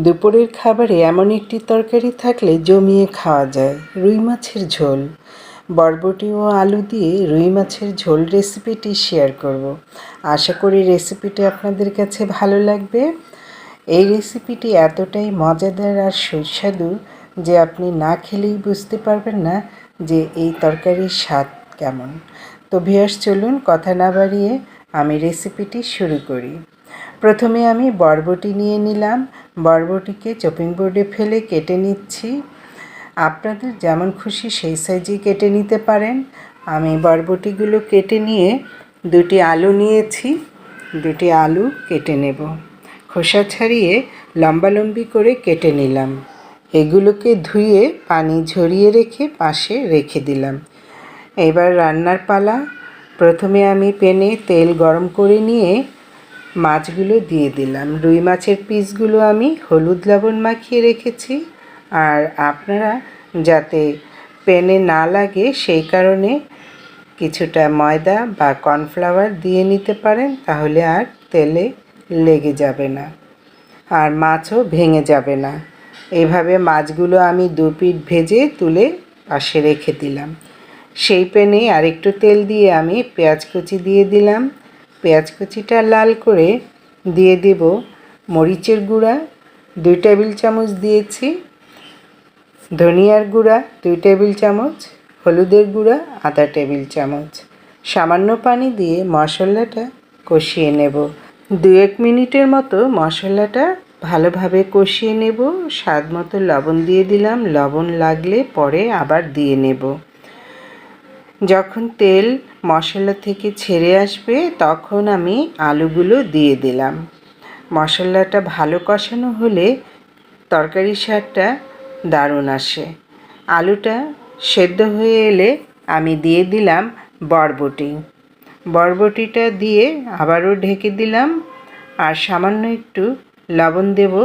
দুপুরের খাবারে এমন একটি তরকারি থাকলে জমিয়ে খাওয়া যায়, রুই মাছের ঝোল। বরবটি ও আলু দিয়ে রুই মাছের ঝোল রেসিপিটি শেয়ার করব। আশা করি রেসিপিটি আপনাদের কাছে ভালো লাগবে। এই রেসিপিটি এতটাই মজাদার আর সুস্বাদু যে আপনি না খেলেই বুঝতে পারবেন না যে এই তরকারির স্বাদ কেমন। তো ভিউয়ার্স, চলুন কথা না বাড়িয়ে আমি রেসিপিটি শুরু করি। প্রথমে আমি বরবটি নিয়ে নিলাম। বরবটিকে চপিং বোর্ডে ফেলে কেটে নিচ্ছি। আপনাদের যেমন খুশি সেই সাইজেই কেটে নিতে পারেন। আমি বরবটিগুলো কেটে নিয়ে দুটি আলু নিয়েছি, দুটি আলু কেটে নেব। খোসা ছাড়িয়ে লম্বালম্বি করে কেটে নিলাম। এগুলোকে ধুয়ে পানি ঝরিয়ে রেখে পাশে রেখে দিলাম। এবার রান্নার পালা। প্রথমে আমি প্যানে তেল গরম করে নিয়ে মাছগুলো দিয়ে দিলাম। রুই মাছের পিসগুলো আমি হলুদ লবণ মাখিয়ে রেখেছি, আর আপনারা যাতে প্যানে না লাগে সেই কারণে কিছুটা ময়দা বা কর্নফ্লাওয়ার দিয়ে নিতে পারেন, তাহলে আর তেলে লেগে যাবে না আর মাছও ভেঙে যাবে না। এইভাবে মাছগুলো আমি দু পিঠ ভেজে তুলে পাশে রেখে দিলাম। সেই প্যানে আরেকটু তেল দিয়ে আমি পেঁয়াজ কুচি দিয়ে দিলাম। পেঁয়াজ কুচিটা লাল করে দিয়ে দেব মরিচের গুঁড়া 2 টেবিল চামচ দিয়েছি, ধনিয়ার গুঁড়া 2 টেবিল চামচ, হলুদের গুঁড়া আধা টেবিল চামচ। সামান্য পানি দিয়ে মশলাটা কষিয়ে নেব। 2-1 মিনিটের মতো মশলাটা ভালোভাবে কষিয়ে নেব। স্বাদ মতো লবণ দিয়ে দিলাম, লবণ লাগলে পরে আবার দিয়ে নেব। যখন তেল মশলা থেকে ছেড়ে আসবে তখন আমি আলুগুলো দিয়ে দিলাম। মশলাটা ভালো কষানো হলে তরকারির স্বাদটা দারুণ আসে। আলুটা সেদ্ধ হয়ে এলে আমি দিয়ে দিলাম বরবটি। বরবটিটা দিয়ে আবারও ঢেকে দিলাম আর সামান্য একটু লবণ দেব।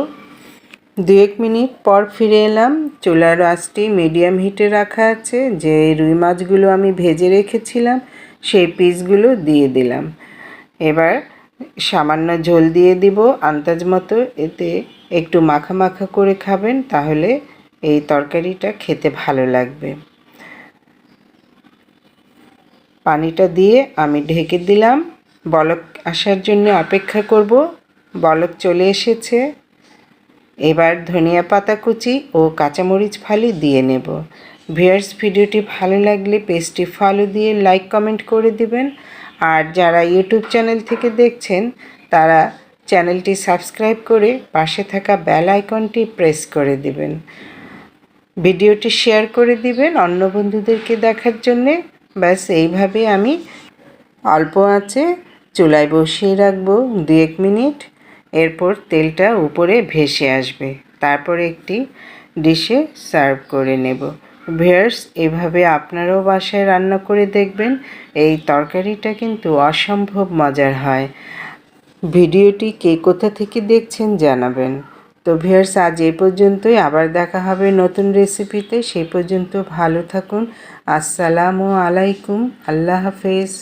2-1 মিনিট পর ফিরে এলাম। চুলার আঁচটি মিডিয়াম হিটে রাখা আছে। যে রুই মাছগুলো আমি ভেজে রেখেছিলাম সেই পিসগুলো দিয়ে দিলাম। এবার সামান্য ঝোল দিয়ে দিব আন্দাজ মতো। এতে একটু মাখা মাখা করে খাবেন, তাহলে এই তরকারিটা খেতে ভালো লাগবে। পানিটা দিয়ে আমি ঢেকে দিলাম। বলক আসার জন্য অপেক্ষা করব। বলক চলে এসেছে। এবার ধনিয়া পাতা কুচি ও কাঁচামরিচ ফালি দিয়ে নেব। ভিউয়ার্স, ভিডিওটি ভালো লাগলে পেজটি ফলো দিয়ে লাইক কমেন্ট করে দিবেন। আর যারা ইউটিউব চ্যানেল থেকে দেখছেন তারা চ্যানেলটি সাবস্ক্রাইব করে পাশে থাকা বেল আইকনটি প্রেস করে দিবেন। ভিডিওটি শেয়ার করে দিবেন অন্য বন্ধুদেরকে দেখার জন্যে। ব্যাস এইভাবে আমি অল্প আঁচে চুলায় বসিয়ে রাখবো 2-1 মিনিট। এরপর তেলটা উপরে ভেসে আসবে, তারপর একটি ডিশে সার্ভ করে নেব। ভিউয়ার্স, এভাবে আপনারাও বাসায় রান্না করে দেখবেন। এই তরকারিটা কিন্তু অসম্ভব মজার হয়। ভিডিওটি কে কোথা থেকে দেখছেন জানাবেন। তো ভিউয়ার্স, আজ এই পর্যন্তই। আবার দেখা হবে নতুন রেসিপিতে। সেই পর্যন্ত ভালো থাকুন। আসসালামু আলাইকুম। আল্লাহ হাফেজ।